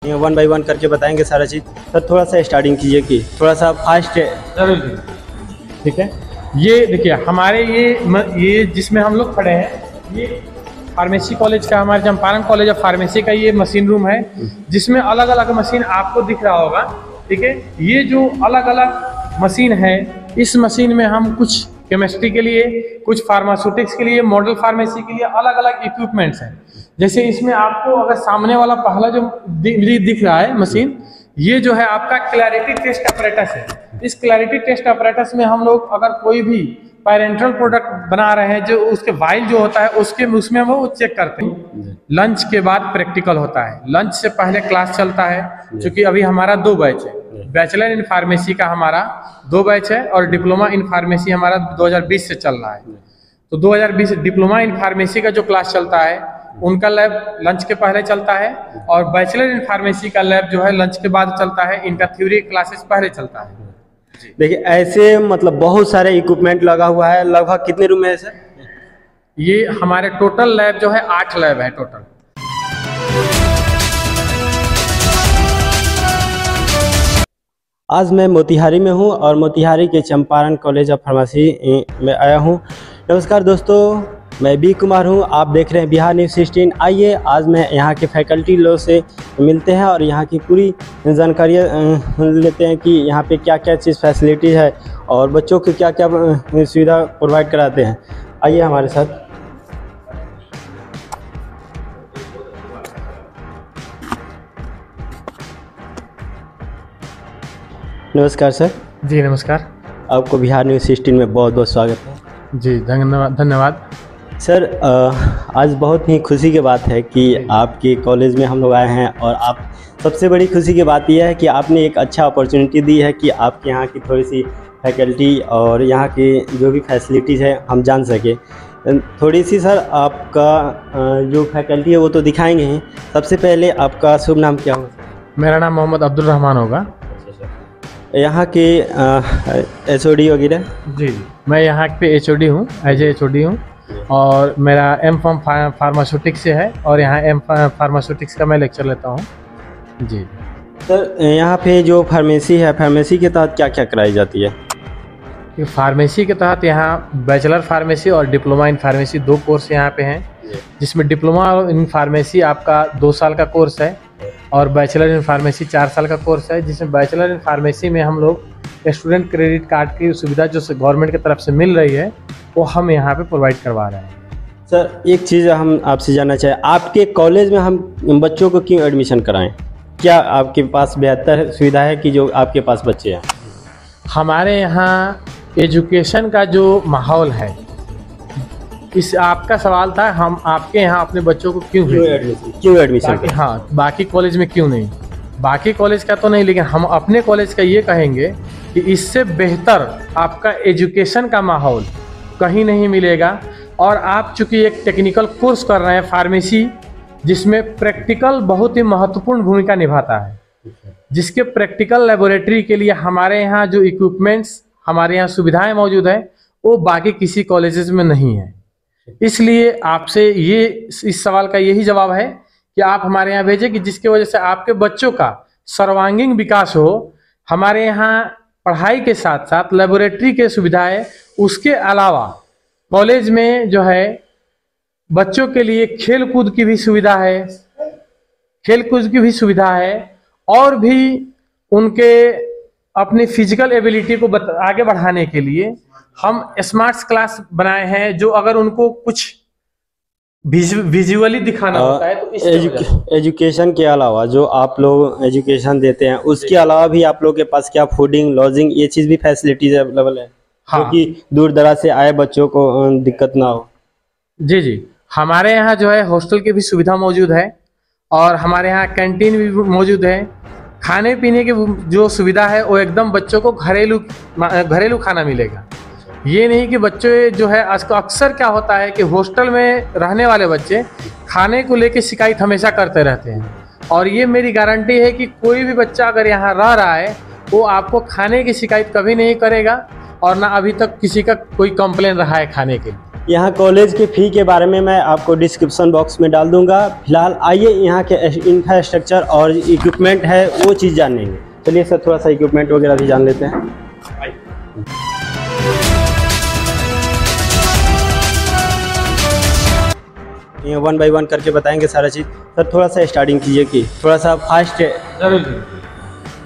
One by one करके बताएंगे सारा चीज़। सर थोड़ा सा स्टार्टिंग कीजिए कि थोड़ा सा फास्ट है। जरूर। ठीक है, ये देखिए हमारे ये जिसमें हम लोग खड़े हैं, ये फार्मेसी कॉलेज का, हमारे चंपारण कॉलेज ऑफ फार्मेसी का ये मशीन रूम है, जिसमें अलग अलग मशीन आपको दिख रहा होगा। ठीक है, ये जो अलग अलग मशीन है, इस मशीन में हम कुछ केमिस्ट्री के लिए, कुछ फार्मास्यूटिक्स के लिए, मॉडल फार्मेसी के लिए अलग अलग इक्विपमेंट्स हैं। जैसे इसमें आपको अगर सामने वाला पहला जो दिख रहा है मशीन, ये जो है आपका क्लैरिटी टेस्ट अपरेटस है। इस क्लैरिटी टेस्ट अपरेटस में हम लोग अगर कोई भी पैरेंटल प्रोडक्ट बना रहे हैं, जो उसके वाइल जो होता है उसमें वो चेक करते हैं। लंच के बाद प्रैक्टिकल होता है, लंच से पहले क्लास चलता है। क्योंकि अभी हमारा 2 बैच है, बैचलर इन फार्मेसी का हमारा 2 बैच है और डिप्लोमा इन फार्मेसी हमारा 2020 से चल रहा है। तो 2020 डिप्लोमा इन फार्मेसी का जो क्लास चलता है उनका लैब लंच के पहले चलता है, और बैचलर इन फार्मेसी का लैब जो है लंच के बाद चलता है। इनका थ्योरी क्लासेस पहले चलता है। देखिए ऐसे मतलब बहुत सारे इक्विपमेंट लगा हुआ है। लगभग कितने रूम है सर? ये हमारे टोटल लैब जो है 8 लैब है टोटल। आज मैं मोतिहारी में हूँ और मोतिहारी के चंपारण कॉलेज ऑफ फार्मेसी में आया हूँ। नमस्कार दोस्तों, मैं बी कुमार हूँ, आप देख रहे हैं बिहार न्यूज़ 16। आइए आज मैं यहाँ के फैकल्टी लोग से मिलते हैं और यहाँ की पूरी जानकारियाँ लेते हैं कि यहाँ पे क्या क्या चीज़ फैसिलिटी है और बच्चों को क्या क्या सुविधा प्रोवाइड कराते हैं। आइए हमारे साथ। नमस्कार सर। जी नमस्कार, आपको बिहार न्यूज़ 16 में बहुत बहुत स्वागत है। जी धन्यवाद सर। आज बहुत ही खुशी की बात है कि आपके कॉलेज में हम लोग आए हैं, और आप सबसे बड़ी खुशी की बात यह है कि आपने एक अच्छा अपॉर्चुनिटी दी है कि आपके यहाँ की थोड़ी सी फैकल्टी और यहाँ की जो भी फैसिलिटीज़ है हम जान सके। थोड़ी सी सर आपका जो फैकल्टी है वो तो दिखाएंगे ही। सबसे पहले आपका शुभ नाम क्या होगा? मेरा नाम मोहम्मद अब्दुल रहमान होगा। यहाँ के HOD वगैरह? जी मैं यहाँ पे HOD हूँ, एज ए HOD हूँ, और मेरा M.Pharm फार्मास्यूटिक्स से है, और यहाँ फार्मास्यूटिक्स का मैं लेक्चर लेता हूँ। जी सर यहाँ पे जो फार्मेसी है, फार्मेसी के तहत क्या क्या कराई जाती है? फार्मेसी के तहत यहाँ बैचलर फार्मेसी और डिप्लोमा इन फार्मेसी 2 कोर्स यहाँ पे हैं, जिसमें डिप्लोमा इन फार्मेसी आपका 2 साल का कोर्स है और बैचलर इन फार्मेसी 4 साल का कोर्स है। जिसमें बैचलर इन फार्मेसी में हम लोग स्टूडेंट क्रेडिट कार्ड की सुविधा जो गवर्नमेंट की तरफ से मिल रही है वो हम यहाँ पे प्रोवाइड करवा रहे हैं। सर एक चीज़ हम आपसे जानना चाहें, आपके कॉलेज में हम बच्चों को क्यों एडमिशन कराएं? क्या आपके पास बेहतर सुविधा है कि जो आपके पास बच्चे हैं? हमारे यहाँ एजुकेशन का जो माहौल है, इस आपका सवाल था, हम आपके यहाँ अपने बच्चों को क्यों एडमिशन हाँ, बाकी कॉलेज में क्यों नहीं? बाकी कॉलेज का तो नहीं, लेकिन हम अपने कॉलेज का ये कहेंगे कि इससे बेहतर आपका एजुकेशन का माहौल कहीं नहीं मिलेगा। और आप चूँकि एक टेक्निकल कोर्स कर रहे हैं फार्मेसी, जिसमें प्रैक्टिकल बहुत ही महत्वपूर्ण भूमिका निभाता है, जिसके प्रैक्टिकल लेबोरेटरी के लिए हमारे यहाँ जो इक्विपमेंट्स, हमारे यहाँ सुविधाएं मौजूद है, वो बाकी किसी कॉलेजेस में नहीं है। इसलिए आपसे ये इस सवाल का यही जवाब है कि आप हमारे यहाँ भेजें कि जिसकी वजह से आपके बच्चों का सर्वांगीण विकास हो। हमारे यहाँ पढ़ाई के साथ साथ लेबोरेटरी के सुविधाएं, उसके अलावा कॉलेज में जो है बच्चों के लिए खेल कूद की भी सुविधा है, और भी उनके अपनी फिजिकल एबिलिटी को आगे बढ़ाने के लिए हम स्मार्ट क्लास बनाए हैं, जो अगर उनको कुछ विजुअली दिखाना होता है तो इस एजुकेशन के अलावा जो आप लोग एजुकेशन देते हैं, उसके अलावा भी आप लोग के पास क्या फूडिंग, लॉजिंग, ये चीज़ भी फैसिलिटीज अवेलेबल है? हाँ, क्योंकि दूर दराज से आए बच्चों को दिक्कत ना हो। जी हमारे यहाँ जो है हॉस्टल की भी सुविधा मौजूद है, और हमारे यहाँ कैंटीन भी मौजूद है। खाने पीने की जो सुविधा है वो एकदम बच्चों को घरेलू खाना मिलेगा। ये नहीं कि बच्चे जो है अक्सर क्या होता है कि हॉस्टल में रहने वाले बच्चे खाने को लेके शिकायत हमेशा करते रहते हैं, और ये मेरी गारंटी है कि कोई भी बच्चा अगर यहाँ रह रहा है वो आपको खाने की शिकायत कभी नहीं करेगा, और ना अभी तक किसी का कोई कंप्लेन रहा है खाने के लिए। यहाँ कॉलेज के फ़ी के बारे में मैं आपको डिस्क्रिप्शन बॉक्स में डाल दूंगा। फिलहाल आइए यहाँ के इंफ्रास्ट्रक्चर और इक्विपमेंट है वो चीज़ जानेंगे। चलिए सर, थोड़ा सा इक्विपमेंट वगैरह भी जान लेते हैं। ये 1 बाय 1 करके बताएंगे सारा चीज़। सर थोड़ा सा स्टार्टिंग कीजिए कि थोड़ा सा फास्ट है। जरूर।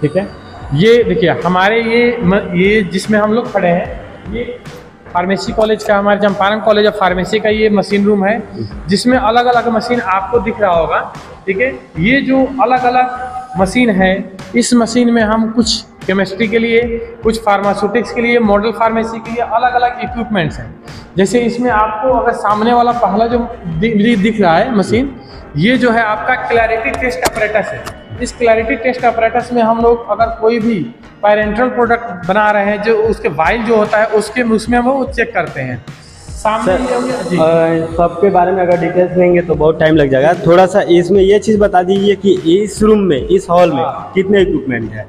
ठीक है, ये देखिए हमारे ये जिसमें हम लोग खड़े हैं, ये फार्मेसी कॉलेज का, हमारे चंपारण कॉलेज ऑफ फार्मेसी का ये मशीन रूम है, जिसमें अलग अलग मशीन आपको दिख रहा होगा। ठीक है, ये जो अलग अलग मशीन है, इस मशीन में हम कुछ केमिस्ट्री के लिए, कुछ फार्मास्यूटिक्स के लिए, मॉडल फार्मेसी के लिए अलग अलग इक्विपमेंट्स हैं। जैसे इसमें आपको अगर सामने वाला पहला जो दिख रहा है मशीन, ये जो है आपका क्लैरिटी टेस्ट अपरेटस है। इस क्लैरिटी टेस्ट अपरेटस में हम लोग अगर कोई भी पैरेंटल प्रोडक्ट बना रहे हैं, जो उसके वाइल जो होता है उसमें हम वो चेक करते हैं। सामने सबके बारे में अगर डिटेल्स लेंगे तो बहुत टाइम लग जाएगा। थोड़ा सा इसमें ये चीज़ बता दीजिए कि इस रूम में, इस हॉल में कितने इक्विपमेंट है?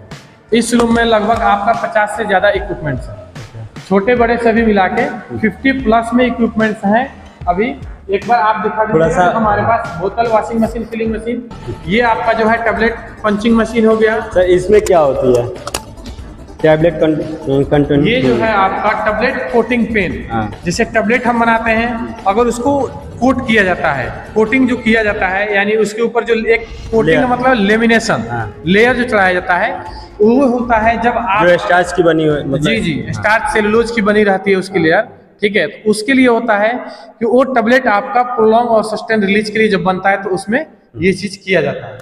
इस रूम में लगभग आपका 50 से ज़्यादा इक्विपमेंट्स हैं, छोटे बड़े सभी मिला के 50 प्लस में इक्विपमेंट्स हैं। अभी एक बार आप दिखा दीजिए तो हमारे पास बोतल वॉशिंग मशीन, फिलिंग मशीन, ये आपका जो है टैबलेट पंचिंग मशीन हो गया। सर इसमें क्या होती है? टैबलेट कंटेंट, ये जो है आपका टैबलेट कोटिंग पेन। जैसे टैबलेट हम बनाते हैं, अगर उसको कोट किया जाता है, कोटिंग जो किया जाता है, यानी उसके ऊपर जो एक कोटिंग का मतलब लेमिनेशन लेयर जो चढ़ाया जाता है, वो होता है जब आप जो स्टार्च की बनी हुई, मतलब जी स्टार्च सेलुलोज की बनी रहती है उसकी लेयर। ठीक है, तो उसके लिए होता है कि वो टैबलेट आपका प्रोलॉन्ग और सस्टेन रिलीज के लिए जब बनता है तो उसमें ये चीज़ किया जाता है।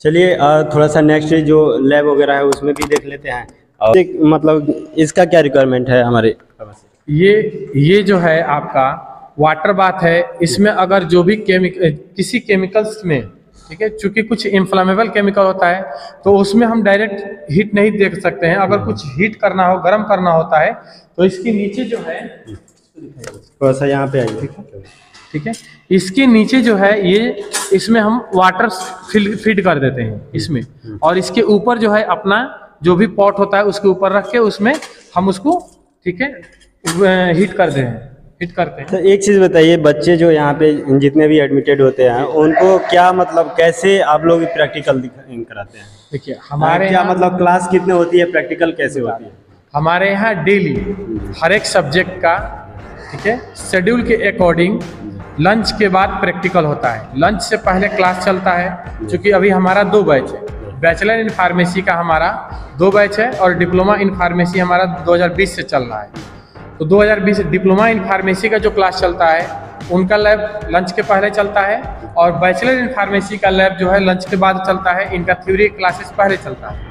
चलिए थोड़ा सा नेक्स्ट जो लैब वगैरह है उसमें भी देख लेते हैं। और मतलब इसका क्या रिक्वायरमेंट है हमारे? ये जो है आपका वाटर बाथ है। इसमें अगर जो भी किसी केमिकल्स में, ठीक है, चूंकि कुछ इन्फ्लामेबल केमिकल होता है तो उसमें हम डायरेक्ट हीट नहीं देख सकते हैं। अगर कुछ हीट करना हो, गर्म करना होता है, तो इसके नीचे जो है, थोड़ा सा यहाँ पे आइए। ठीक है, इसके नीचे जो है ये, इसमें हम वाटर फीड कर देते हैं इसमें, और इसके ऊपर जो है अपना जो भी पॉट होता है उसके ऊपर रख के उसमें हम उसको, ठीक है, हीट करते हैं। तो एक चीज़ बताइए, बच्चे जो यहाँ पे जितने भी एडमिटेड होते हैं उनको क्या मतलब कैसे आप लोग प्रैक्टिकल कराते हैं? देखिए हमारे क्या मतलब क्लास कितने होती है, प्रैक्टिकल कैसे होती है? हमारे यहाँ डेली हर एक सब्जेक्ट का, ठीक है, शेड्यूल के अकॉर्डिंग लंच के बाद प्रैक्टिकल होता है। लंच से पहले क्लास चलता है, क्योंकि अभी हमारा 2 बैच है। बैचलर इन फार्मेसी का हमारा 2 बैच है और डिप्लोमा इन फार्मेसी हमारा 2020 से चल रहा है। तो 2020 डिप्लोमा इन फार्मेसी का जो क्लास चलता है उनका लैब लंच के पहले चलता है, और बैचलर इन फार्मेसी का लैब जो है लंच के बाद चलता है। इनका थ्योरी क्लासेस पहले चलता है।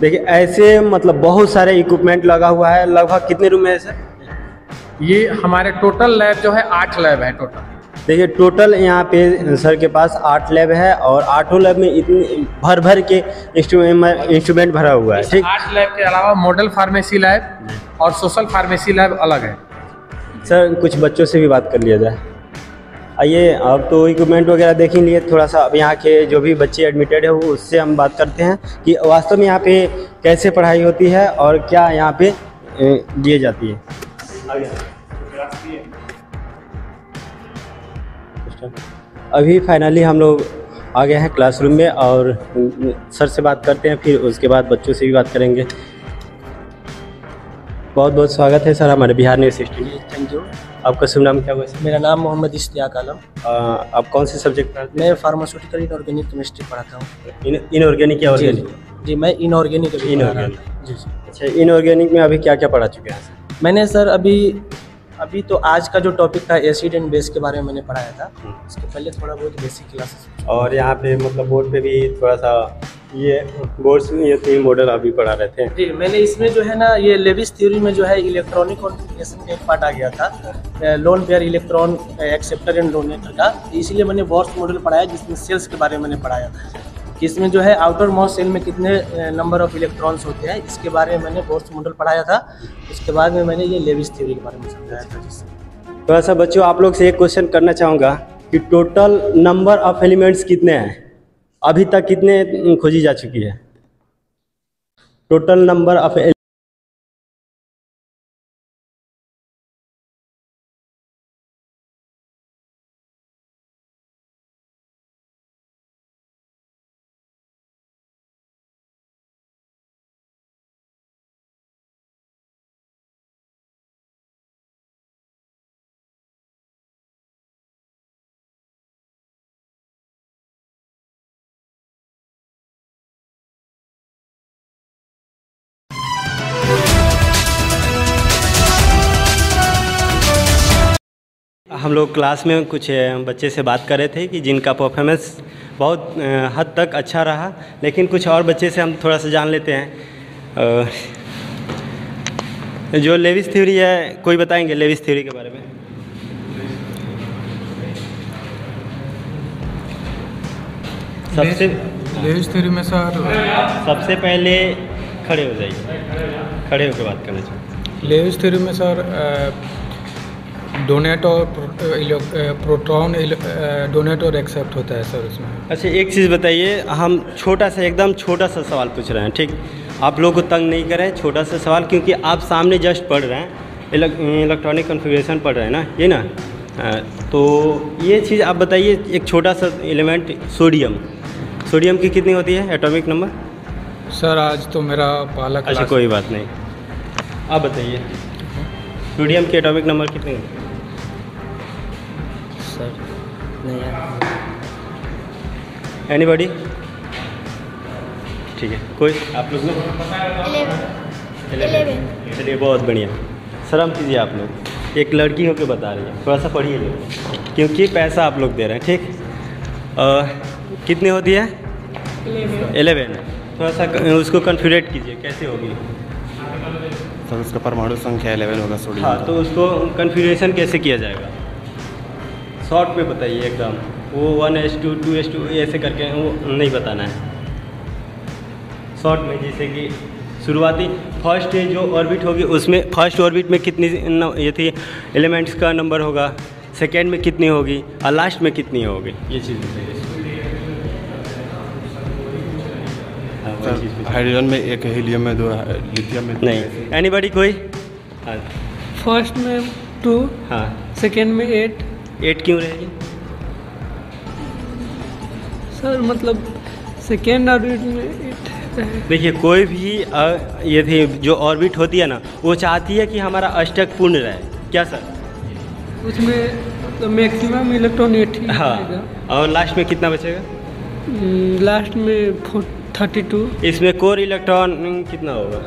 देखिए ऐसे मतलब बहुत सारे इक्विपमेंट लगा हुआ है। लगभग कितने रूम है सर? ये हमारे टोटल लैब जो है 8 लैब है टोटल। देखिए टोटल यहाँ पे सर के पास 8 लैब है, और 8 लैब में इतनी भर के इंस्ट्रूमेंट भरा हुआ है। ठीक, 8 लैब के अलावा मॉडल फार्मेसी लैब और सोशल फार्मेसी लैब अलग है। सर कुछ बच्चों से भी बात कर लिया जाए। आइए, अब तो इक्विपमेंट वगैरह देख ही लिए, थोड़ा सा अब यहाँ के जो भी बच्चे एडमिटेड है वो उससे हम बात करते हैं कि वास्तव में यहाँ पे कैसे पढ़ाई होती है और क्या यहाँ पे दिए जाती है। अभी फाइनली हम लोग आ गए हैं क्लासरूम में, और सर से बात करते हैं, फिर उसके बाद बच्चों से भी बात करेंगे। बहुत बहुत स्वागत है सर हमारे Bihar news studio. Thank you. आपका शुभ नाम क्या हुआ सर? मेरा नाम मोहम्मद इश्तियाक आलम। आप कौन से सब्जेक्ट पढ़ाते हैं? मैं फार्मास्यूटिकल इनऑर्गेनिक केमिस्ट्री पढ़ाता हूँ। इनऑर्गेनिक या ऑर्गेनिक? जी मैं इनऑर्गेनिक जी। अच्छा, इनऑर्गेनिक में अभी क्या क्या पढ़ा चुके हैं सर? मैंने सर अभी तो आज का जो टॉपिक था एसिड एंड बेस के बारे में मैंने पढ़ाया था। इसके पहले थोड़ा बहुत बेसिक क्लासेस। और यहाँ पे मतलब बोर्ड पे भी थोड़ा सा ये बोर्ड्स में ये 3 मॉडल अभी पढ़ा रहे थे। जी मैंने इसमें जो है ना, ये लेविस थ्योरी में जो है इलेक्ट्रॉनिक कॉन्फ़िगरेशन का एक पार्ट आ गया था, lone pair electron acceptor and donator का। इसीलिए मैंने बोर्ड्स मॉडल पढ़ाया, जिसमें सेल्स के बारे में मैंने पढ़ाया था कि इसमें जो है आउटर मोस्ट सेल में कितने नंबर ऑफ इलेक्ट्रॉन्स होते हैं। इसके बारे में मैंने बोर्ड्स मॉडल पढ़ाया था। उसके बाद में मैंने ये लेविस थ्योरी के बारे में समझाया था। जिससे थोड़ा सा बच्चों आप लोग से एक क्वेश्चन करना चाहूँगा कि टोटल नंबर ऑफ एलिमेंट्स कितने हैं? अभी तक कितने खोजी जा चुकी है? टोटल नंबर ऑफ हम लोग क्लास में कुछ बच्चे से बात कर रहे थे कि जिनका परफॉर्मेंस बहुत हद तक अच्छा रहा, लेकिन कुछ और बच्चे से हम थोड़ा सा जान लेते हैं। जो लेविस थ्योरी है, कोई बताएंगे लेविस थ्योरी के बारे में? लेविस थ्योरी में सर सबसे पहले खड़े हो जाइए, खड़े होकर बात करना चाहिए। लेविस थ्योरी में सर डोनेट और प्रोटॉन डोनेट और एक्सेप्ट होता है सर उसमें। अच्छा, एक चीज़ बताइए, हम छोटा सा एकदम छोटा सा सवाल पूछ रहे हैं, ठीक? आप लोगों को तंग नहीं करें, छोटा सा सवाल, क्योंकि आप सामने जस्ट पढ़ रहे हैं, इलेक्ट्रॉनिक कॉन्फ़िगरेशन पढ़ रहे हैं ना, ये ना। तो ये चीज़ आप बताइए, एक छोटा सा एलिमेंट सोडियम की कितनी होती है एटॉमिक नंबर? सर आज तो मेरा पहला क्लास। अच्छा, कोई बात नहीं, आप बताइए सोडियम की एटॉमिक नंबर कितनी है? सर नहीं है। एनीबॉडी? ठीक है, कोई आप लोग में? 11। चलिए, बहुत बढ़िया। शर्म कीजिए आप लोग, एक लड़की होकर बता रही है, थोड़ा सा पढ़िए लोग, क्योंकि पैसा आप लोग दे रहे हैं, ठीक? कितनी होती है? 11। थोड़ा सा उसको कन्फ्यूरेट कीजिए, कैसे होगी? सर उसका परमाणु संख्या 11 होगा सोडियम। हाँ, तो उसको कन्फ्यूरेशन कैसे किया जाएगा? शॉर्ट में बताइए एकदम, वो 1s2 2s2 ऐसे करके वो नहीं बताना है, शॉर्ट में। जैसे कि शुरुआती फर्स्ट जो ऑर्बिट होगी उसमें फर्स्ट ऑर्बिट में कितनी ये थी एलिमेंट्स का नंबर होगा, सेकेंड में कितनी होगी और लास्ट में कितनी होगी, ये चीज़ बताइए। हाइड्रोजन में 1, हीलियम में 2, लिथियम में 3। नहीं, एनीबॉडी कोई? हाँ, फर्स्ट में 2, हाँ, सेकेंड में 8। 8 क्यों रहेगी? सर मतलब सेकेंड ऑर्बिट में 8 है। देखिए, कोई भी ये थी जो ऑर्बिट होती है ना, वो चाहती है कि हमारा अष्टक पूर्ण रहे, क्या सर? उसमें मतलब मैक्सिमम इलेक्ट्रॉन 8 ही हाँ, रहेगा। और लास्ट में कितना बचेगा? लास्ट में 32। इसमें कोर इलेक्ट्रॉन कितना होगा?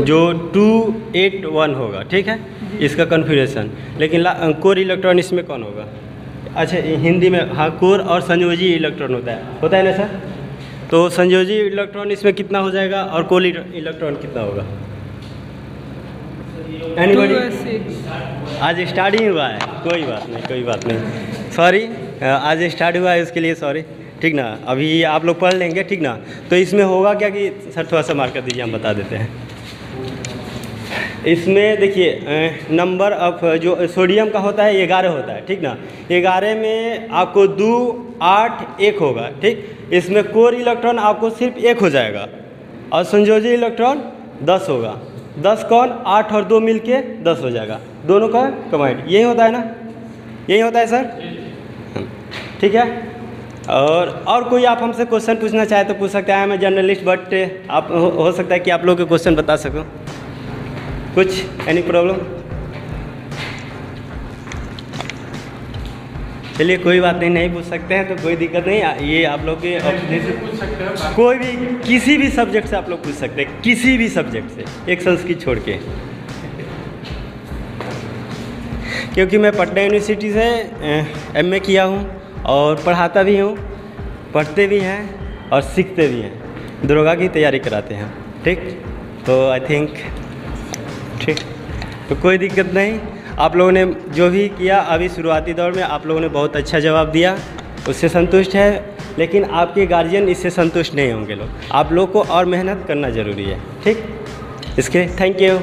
जो 281 होगा, ठीक है, इसका कन्फिग्रेशन। लेकिन कोर इलेक्ट्रॉन इसमें कौन होगा? अच्छा, हिंदी में हाँ, कोर और संयोजी इलेक्ट्रॉन होता है ना सर? तो संयोजी इलेक्ट्रॉन इसमें कितना हो जाएगा और कोर इलेक्ट्रॉन कितना होगा? एनीबॉडी? आज स्टार्ट ही हुआ है, कोई बात नहीं, कोई बात नहीं, सॉरी, आज स्टार्ट हुआ है उसके लिए सॉरी, ठीक ना? अभी आप लोग पढ़ लेंगे, ठीक ना? तो इसमें होगा क्या कि सर थोड़ा सा मार्क कर दीजिए, हम बता देते हैं। इसमें देखिए, नंबर ऑफ जो सोडियम का होता है 11 होता है, ठीक ना? 11 में आपको 2, 8, 1 होगा, ठीक? इसमें कोर इलेक्ट्रॉन आपको सिर्फ 1 हो जाएगा और संयोजी इलेक्ट्रॉन 10 होगा। 10 कौन? 8 और 2 मिलके 10 हो जाएगा, दोनों का कमांड। यही होता है ना? यही होता है सर, ठीक है? और कोई आप हमसे क्वेश्चन पूछना चाहे तो पूछ सकते हैं, मैं जर्नलिस्ट, बट आप हो सकता है कि आप लोग के क्वेश्चन बता सकूं। कुछ एनी प्रॉब्लम? चलिए, कोई बात नहीं, नहीं पूछ सकते हैं तो कोई दिक्कत नहीं, ये आप लोग के कोई भी किसी भी सब्जेक्ट से आप लोग पूछ सकते हैं, किसी भी सब्जेक्ट से, एक संस्कृत छोड़ के, क्योंकि मैं पटना यूनिवर्सिटी से MA किया हूँ और पढ़ाता भी हूँ, पढ़ते भी हैं और सीखते भी हैं, दरोगा की तैयारी कराते हैं, ठीक? तो आई थिंक ठीक, तो कोई दिक्कत नहीं। आप लोगों ने जो भी किया अभी शुरुआती दौर में, आप लोगों ने बहुत अच्छा जवाब दिया, उससे संतुष्ट है, लेकिन आपके गार्जियन इससे संतुष्ट नहीं होंगे लोग। आप लोग को और मेहनत करना ज़रूरी है, ठीक? इसके थैंक यू।